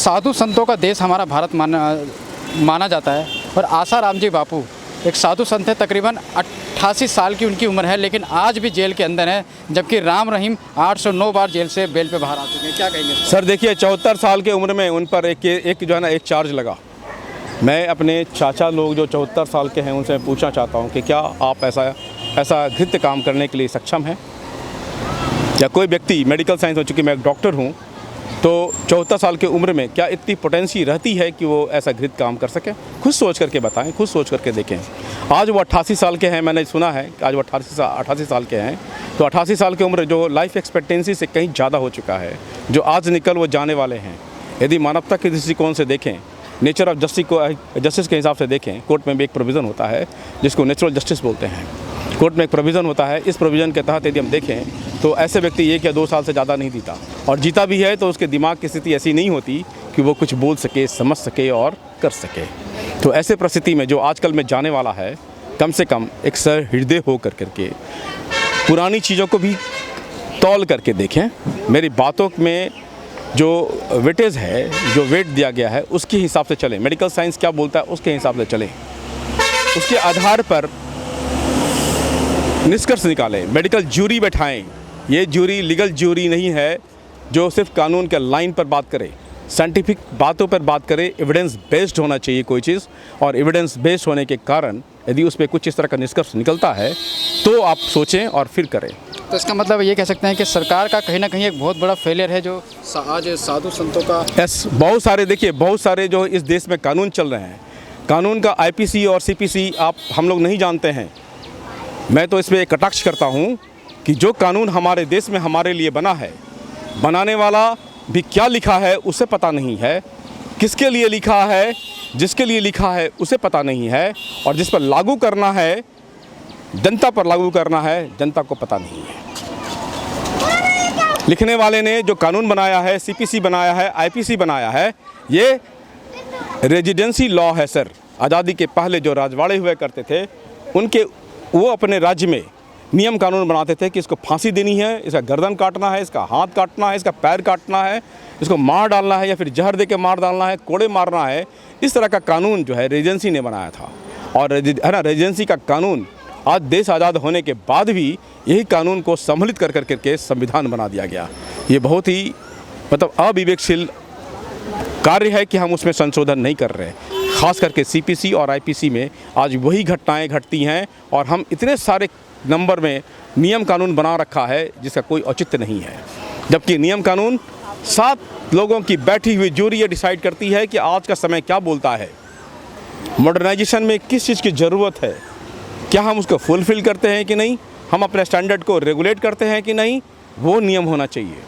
साधु संतों का देश हमारा भारत माना जाता है और आसाराम जी बापू एक साधु संत है। तकरीबन 88 साल की उनकी उम्र है, लेकिन आज भी जेल के अंदर है, जबकि राम रहीम 809 बार जेल से बेल पे बाहर आ चुके हैं। क्या कहेंगे सर? देखिए 74 साल की उम्र में उन पर एक जो है ना एक चार्ज लगा। मैं अपने चाचा लोग जो 74 साल के हैं उनसे पूछना चाहता हूं कि क्या आप ऐसा घृत्य काम करने के लिए सक्षम हैं? या कोई व्यक्ति मेडिकल साइंस हो चुकी, मैं एक डॉक्टर हूं, तो 74 साल की उम्र में क्या इतनी पोटेंसी रहती है कि वो ऐसा घृत काम कर सके? खुद सोच करके बताएं, खुद सोच करके देखें। आज वो 88 साल के हैं, मैंने सुना है कि आज वो 88 साल के हैं। तो 88 साल की उम्र जो लाइफ एक्सपेक्टेंसी से कहीं ज़्यादा हो चुका है, जो आज निकल वो जाने वाले हैं। यदि मानवता के दृष्टिकोण से देखें, नेचर ऑफ जस्टिस के हिसाब से देखें, कोर्ट में भी एक प्रोविज़न होता है जिसको नेचुरल जस्टिस बोलते हैं। कोर्ट में एक प्रोविज़न होता है, इस प्रोविज़न के तहत यदि हम देखें तो ऐसे व्यक्ति 1 या 2 साल से ज़्यादा नहीं जीता, और जीता भी है तो उसके दिमाग की स्थिति ऐसी नहीं होती कि वो कुछ बोल सके, समझ सके और कर सके। तो ऐसे परिस्थिति में जो आजकल में जाने वाला है, कम से कम एक सहृदय हो करके पुरानी चीज़ों को भी तौल करके देखें। मेरी बातों में जो वेटेज है, जो वेट दिया गया है, उसके हिसाब से चलें। मेडिकल साइंस क्या बोलता है उसके हिसाब से चलें, उसके आधार पर निष्कर्ष निकालें, मेडिकल ज्यूरी बैठाएं। ये ज्यूरी लीगल ज्यूरी नहीं है जो सिर्फ कानून के लाइन पर बात करे, साइंटिफिक बातों पर बात करे। एविडेंस बेस्ड होना चाहिए कोई चीज़, और एविडेंस बेस्ड होने के कारण यदि उस पर कुछ इस तरह का निष्कर्ष निकलता है तो आप सोचें और फिर करें। तो इसका मतलब ये कह सकते हैं कि सरकार का कहीं ना कहीं एक बहुत बड़ा फेलियर है जो आज साधु संतों का। यस, बहुत सारे जो इस देश में कानून चल रहे हैं, कानून का IPC और CPC हम लोग नहीं जानते हैं। मैं तो इसमें एक कटाक्ष करता हूँ कि जो कानून हमारे देश में हमारे लिए बना है, बनाने वाला भी क्या लिखा है उसे पता नहीं है, किसके लिए लिखा है, जिसके लिए लिखा है उसे पता नहीं है, और जिस पर लागू करना है, जनता पर लागू करना है, जनता को पता नहीं है। लिखने वाले ने जो कानून बनाया है, CPC बनाया है, IPC बनाया है, ये रेजिडेंसी लॉ है सर। आज़ादी के पहले जो राजवाड़े हुए करते थे, वो अपने राज्य में नियम कानून बनाते थे कि इसको फांसी देनी है, इसका गर्दन काटना है, इसका हाथ काटना है, इसका पैर काटना है, इसको मार डालना है या फिर जहर दे के मार डालना है, कोड़े मारना है। इस तरह का कानून जो है रेजेंसी ने बनाया था। और है ना, रेजेंसी का कानून आज देश आज़ाद होने के बाद भी यही कानून को सम्मिलित कर करके संविधान बना दिया गया। ये बहुत ही अविवेकशील कार्य है कि हम उसमें संशोधन नहीं कर रहे। ख़ास करके CPC और IPC में आज वही घटनाएं घटती हैं, और हम इतने सारे नंबर में नियम कानून बना रखा है जिसका कोई औचित्य नहीं है। जबकि नियम कानून 7 लोगों की बैठी हुई जूरी ये डिसाइड करती है कि आज का समय क्या बोलता है, मॉडर्नाइजेशन में किस चीज़ की ज़रूरत है, क्या हम उसको फुलफ़िल करते हैं कि नहीं, हम अपने स्टैंडर्ड को रेगुलेट करते हैं कि नहीं। वो नियम होना चाहिए।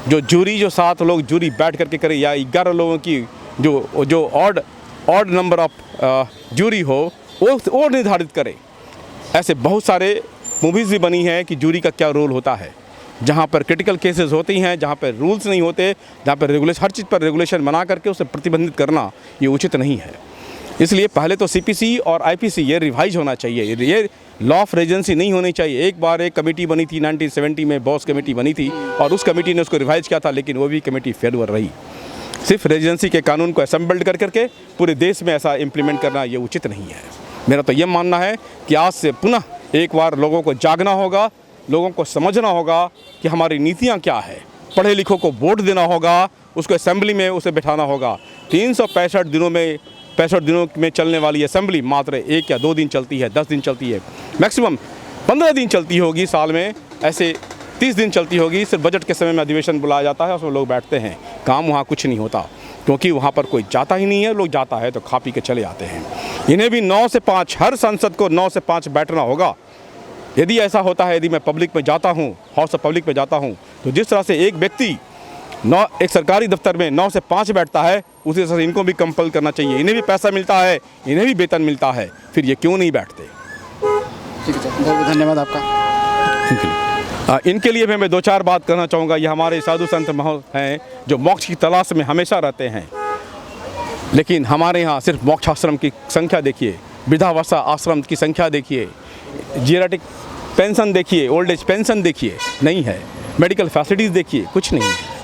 जो जूरी, जो 7 लोग जूरी बैठ करके करे, या 11 लोगों की जो ऑड नंबर ऑफ जूरी हो, वो निर्धारित करे। ऐसे बहुत सारे मूवीज़ भी बनी हैं कि जूरी का क्या रोल होता है, जहाँ पर क्रिटिकल केसेस होती हैं, जहाँ पर रूल्स नहीं होते, जहाँ पर हर चीज़ पर रेगुलेशन बना करके उसे प्रतिबंधित करना ये उचित नहीं है। इसलिए पहले तो CPC और IPC ये रिवाइज होना चाहिए। ये लॉ ऑफ रेजेंसी नहीं होनी चाहिए। एक बार एक कमेटी बनी थी 1970 में, बॉस कमेटी बनी थी, और उस कमेटी ने उसको रिवाइज किया था, लेकिन वो भी कमेटी फेलुअर रही। सिर्फ रेजेंसी के कानून को असेंबल्ड कर करके पूरे देश में ऐसा इम्प्लीमेंट करना ये उचित नहीं है। मेरा तो ये मानना है कि आज से पुनः एक बार लोगों को जागना होगा, लोगों को समझना होगा कि हमारी नीतियाँ क्या है। पढ़े लिखों को वोट देना होगा, उसको असेंबली में उसे बिठाना होगा। 365 दिनों में चलने वाली असेंबली मात्र 1 या 2 दिन चलती है, 10 दिन चलती है, मैक्सिमम 15 दिन चलती होगी साल में, ऐसे 30 दिन चलती होगी। सिर्फ बजट के समय में अधिवेशन बुलाया जाता है, उसमें लोग बैठते हैं, काम वहाँ कुछ नहीं होता, क्योंकि वहाँ पर कोई जाता ही नहीं है। लोग जाता है तो खा पी के चले आते हैं। इन्हें भी 9 से 5, हर सांसद को 9 से 5 बैठना होगा। यदि ऐसा होता है, यदि मैं पब्लिक में जाता हूँ, हाउस ऑफ पब्लिक में जाता हूँ, तो जिस तरह से एक व्यक्ति एक सरकारी दफ्तर में 9 से 5 बैठता है, उसी तरह से इनको भी कंपल करना चाहिए। इन्हें भी पैसा मिलता है, इन्हें भी वेतन मिलता है, फिर ये क्यों नहीं बैठते? ठीक है, बहुत बहुत धन्यवाद आपका। इनके लिए भी मैं 2-4 बात करना चाहूँगा। ये हमारे साधु संत हैं जो मोक्ष की तलाश में हमेशा रहते हैं, लेकिन हमारे यहाँ सिर्फ मोक्ष आश्रम की संख्या देखिए, वृद्धावस्था आश्रम की संख्या देखिए, जीराटिक पेंशन देखिए, ओल्ड एज पेंशन देखिए, नहीं है। मेडिकल फैसिलिटीज़ देखिए, कुछ नहीं है।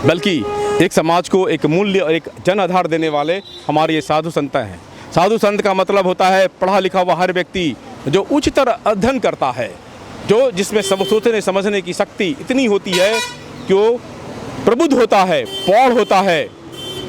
बल्कि एक समाज को एक मूल्य और एक जन आधार देने वाले हमारे ये साधु संत हैं। साधु संत का मतलब होता है पढ़ा लिखा हुआ हर व्यक्ति जो उच्चतर अध्ययन करता है, जो जिसमें सोचने समझने की शक्ति इतनी होती है कि वो प्रबुद्ध होता है, प्रौढ़ होता है,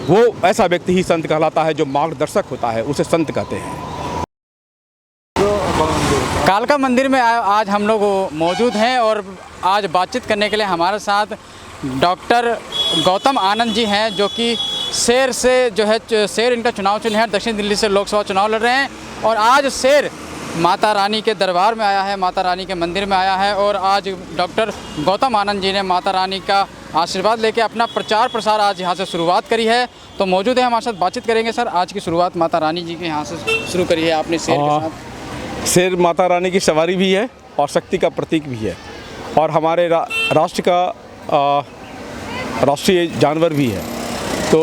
वो ऐसा व्यक्ति ही संत कहलाता है। जो मार्गदर्शक होता है उसे संत कहते हैं। कालका मंदिर में आज हम लोग मौजूद हैं और आज बातचीत करने के लिए हमारे साथ डॉक्टर गौतम आनंद जी हैं, जो कि शेर से जो है शेर इनका चुनाव चिन्ह है। दक्षिण दिल्ली से लोकसभा चुनाव लड़ रहे हैं और आज शेर माता रानी के दरबार में आया है, माता रानी के मंदिर में आया है और आज डॉक्टर गौतम आनंद जी ने माता रानी का आशीर्वाद लेके अपना प्रचार प्रसार आज यहाँ से शुरुआत करी है। तो मौजूद है हमारे साथ, बातचीत करेंगे। सर, आज की शुरुआत माता रानी जी के यहाँ से शुरू करी है आपने शेर के साथ। शेर माता रानी की सवारी भी है और शक्ति का प्रतीक भी है और हमारे राष्ट्र का राष्ट्रीय जानवर भी है। तो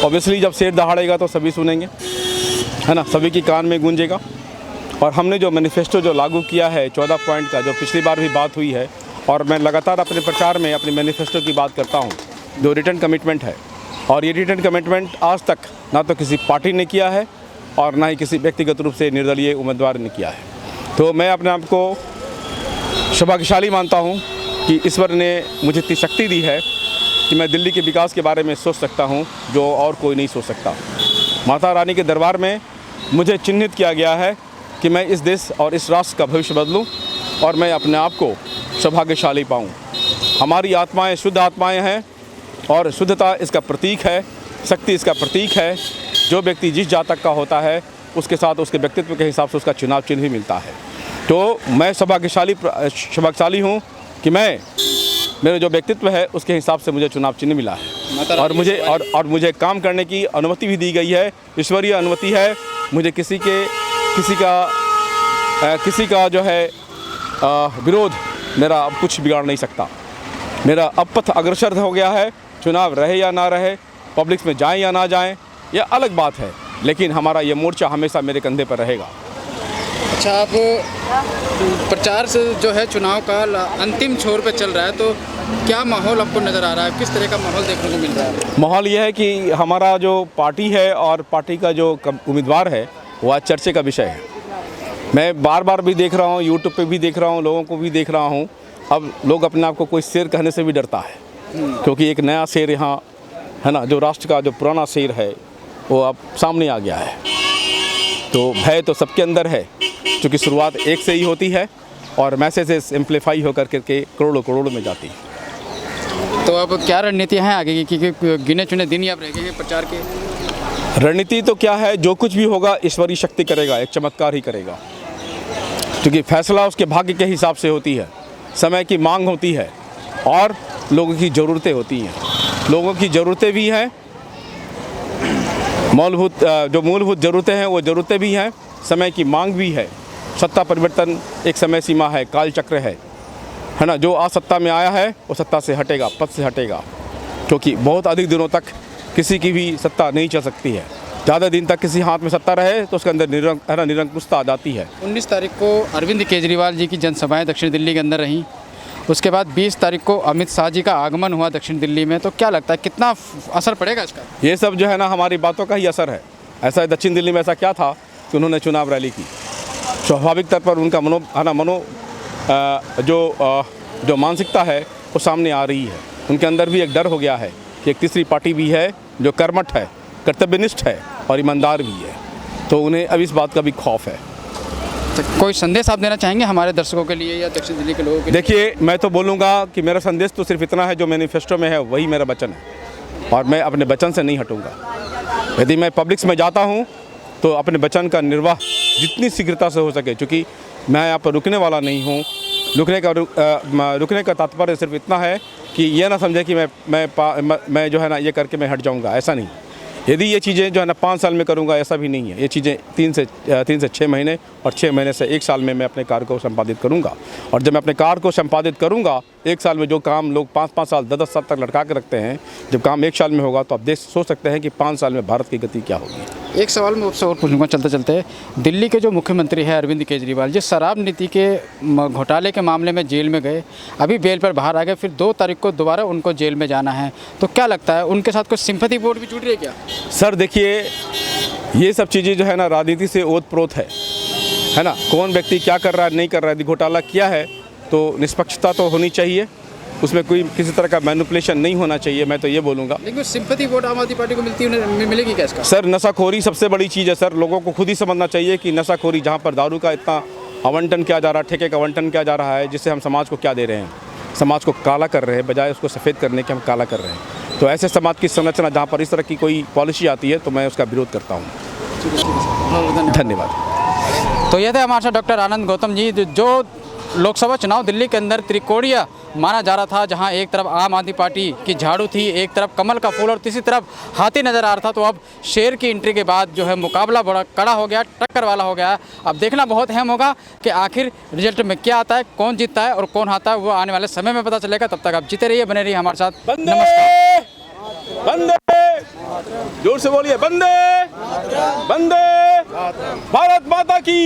ऑब्वियसली जब शेर दहाड़ेगा तो सभी सुनेंगे, है ना, सभी की कान में गूंजेगा। और हमने जो मैनिफेस्टो जो लागू किया है 14 पॉइंट का, जो पिछली बार भी बात हुई है, और मैं लगातार अपने प्रचार में अपने मैनिफेस्टो की बात करता हूँ, जो रिटर्न कमिटमेंट है। और ये रिटर्न कमिटमेंट आज तक ना तो किसी पार्टी ने किया है और ना ही किसी व्यक्तिगत रूप से निर्दलीय उम्मीदवार ने किया है। तो मैं अपने आप को सौभाग्यशाली मानता हूँ कि ईश्वर ने मुझे इतनी शक्ति दी है कि मैं दिल्ली के विकास के बारे में सोच सकता हूँ जो और कोई नहीं सोच सकता। माता रानी के दरबार में मुझे चिन्हित किया गया है कि मैं इस देश और इस राष्ट्र का भविष्य बदलूं और मैं अपने आप को सौभाग्यशाली पाऊं। हमारी आत्माएं शुद्ध आत्माएं हैं और शुद्धता इसका प्रतीक है, शक्ति इसका प्रतीक है। जो व्यक्ति जिस जातक का होता है उसके साथ उसके व्यक्तित्व के हिसाब से उसका चुनाव चिन्ह भी मिलता है। तो मैं सौभाग्यशाली हूँ कि मेरा जो व्यक्तित्व है उसके हिसाब से मुझे चुनाव चिन्ह मिला है और मुझे काम करने की अनुमति भी दी गई है, ईश्वरीय अनुमति है। मुझे किसी का जो है विरोध मेरा अब कुछ बिगाड़ नहीं सकता। मेरा अब पथ अग्रसर हो गया है। चुनाव रहे या ना रहे, पब्लिक में जाएं या ना जाएं, यह अलग बात है, लेकिन हमारा ये मोर्चा हमेशा मेरे कंधे पर रहेगा। अच्छा, आप प्रचार से जो है चुनाव का अंतिम छोर पे चल रहा है, तो क्या माहौल आपको नज़र आ रहा है? किस तरह का माहौल देखने को मिल रहा है? माहौल ये है कि हमारा जो पार्टी है और पार्टी का जो उम्मीदवार है वो आज चर्चे का विषय है। मैं बार बार भी देख रहा हूँ, यूट्यूब पे भी देख रहा हूँ, लोगों को भी देख रहा हूँ। अब लोग अपने आप को कोई शेर कहने से भी डरता है, क्योंकि एक नया शेर यहाँ, है ना, जो राष्ट्र का जो पुराना शेर है वो अब सामने आ गया है। तो भय तो सबके अंदर है, क्योंकि शुरुआत एक से ही होती है और मैसेजेस एम्पलीफाई होकर के करोड़ों में जाती है। तो अब क्या रणनीतियाँ हैं आगे की, क्योंकि गिने चुने दिन ही आप रह गए हैं प्रचार के? रणनीति तो क्या है, जो कुछ भी होगा ईश्वरीय शक्ति करेगा, एक चमत्कार ही करेगा, क्योंकि फैसला उसके भाग्य के हिसाब से होती है। समय की मांग होती है और लोगों की ज़रूरतें होती हैं। लोगों की ज़रूरतें भी हैं, मूलभूत ज़रूरतें हैं वो ज़रूरतें भी हैं, समय की मांग भी है। सत्ता परिवर्तन एक समय सीमा है, काल चक्र है ना। जो आज सत्ता में आया है वो सत्ता से हटेगा, पद से हटेगा, क्योंकि बहुत अधिक दिनों तक किसी की भी सत्ता नहीं चल सकती है। ज़्यादा दिन तक किसी हाथ में सत्ता रहे तो उसके अंदर निरंकुशता आ जाती है। 19 तारीख को अरविंद केजरीवाल जी की जनसभाएं दक्षिण दिल्ली के अंदर रहीं, उसके बाद 20 तारीख को अमित शाह जी का आगमन हुआ दक्षिण दिल्ली में। तो क्या लगता है कितना असर पड़ेगा इसका? ये सब जो है ना हमारी बातों का ही असर है। ऐसा दक्षिण दिल्ली में ऐसा क्या था कि उन्होंने चुनाव रैली की। स्वाभाविक तौर पर उनका जो मानसिकता है वो सामने आ रही है। उनके अंदर भी एक डर हो गया है कि एक तीसरी पार्टी भी है जो कर्मठ है, कर्तव्यनिष्ठ है और ईमानदार भी है। तो उन्हें अब इस बात का भी खौफ है। तो कोई संदेश आप देना चाहेंगे हमारे दर्शकों के लिए या दक्षिण दिल्ली के लोगों के लिए? देखिए, मैं तो बोलूँगा कि मेरा संदेश तो सिर्फ इतना है, जो मैनिफेस्टो में है वही मेरा वचन है और मैं अपने वचन से नहीं हटूँगा। यदि मैं पब्लिक्स में जाता हूँ तो अपने वचन का निर्वाह जितनी शीघ्रता से हो सके, क्योंकि मैं यहाँ पर रुकने वाला नहीं हूँ। रुकने का तात्पर्य सिर्फ इतना है कि ये ना समझे कि मैं जो है ना ये करके मैं हट जाऊँगा, ऐसा नहीं। यदि ये चीज़ें जो है ना 5 साल में करूँगा, ऐसा भी नहीं है। ये चीज़ें 3 से 6 महीने और 6 महीने से 1 साल में मैं अपने कार्य को संपादित करूँगा। और जब मैं अपने कार्य को संपादित करूँगा, 1 साल में जो काम लोग 5-5 साल 10-10 साल तक लटका के रखते हैं, जब काम 1 साल में होगा तो आप सोच सकते हैं कि 5 साल में भारत की गति क्या होगी। एक सवाल मैं आपसे और पूछूंगा चलते चलते, दिल्ली के जो मुख्यमंत्री है अरविंद केजरीवाल, जिस शराब नीति के घोटाले के मामले में जेल में गए, अभी बेल पर बाहर आ गए, फिर 2 तारीख को दोबारा उनको जेल में जाना है, तो क्या लगता है उनके साथ कोई सिंपैथी वोट भी जुड़ रही है क्या? सर देखिए, ये सब चीज़ें जो है ना राजनीति से ओतप्रोत है ना। कौन व्यक्ति क्या कर रहा है नहीं कर रहा है, यदि घोटाला किया है तो निष्पक्षता तो होनी चाहिए, उसमें कोई किसी तरह का मैनिपुलेशन नहीं होना चाहिए, मैं तो ये बोलूँगा। लेकिन सिंपैथी वोट आम आदमी पार्टी को मिलेगी क्या इसका? सर नशाखोरी सबसे बड़ी चीज़ है सर, लोगों को खुद ही समझना चाहिए कि नशाखोरी, जहाँ पर दारू का इतना आवंटन किया जा रहा है, ठेके का आवंटन किया जा रहा है, जिससे हम समाज को क्या दे रहे हैं, समाज को काला कर रहे हैं, बजाय उसको सफ़ेद करने के हम काला कर रहे हैं। तो ऐसे समाज की संरचना जहाँ पर इस तरह की कोई पॉलिसी आती है तो मैं उसका विरोध करता हूँ। धन्यवाद। तो ये थे हमारे साथ डॉक्टर आनंद गौतम जी। जो लोकसभा चुनाव दिल्ली के अंदर त्रिकोणीय माना जा रहा था, जहां एक तरफ आम आदमी पार्टी की झाड़ू थी, एक तरफ कमल का फूल और तीसरी तरफ हाथी नज़र आ रहा था, तो अब शेर की एंट्री के बाद जो है मुकाबला बड़ा कड़ा हो गया, टक्कर वाला हो गया। अब देखना बहुत अहम होगा कि आखिर रिजल्ट में क्या आता है, कौन जीतता है और कौन हारता है, वो आने वाले समय में पता चलेगा। तब तक आप जीते रहिए, बने रहिए हमारे साथ। नमस्कार। वंदे, जोर से बोलिए, वंदे वंदे, भारत माता की।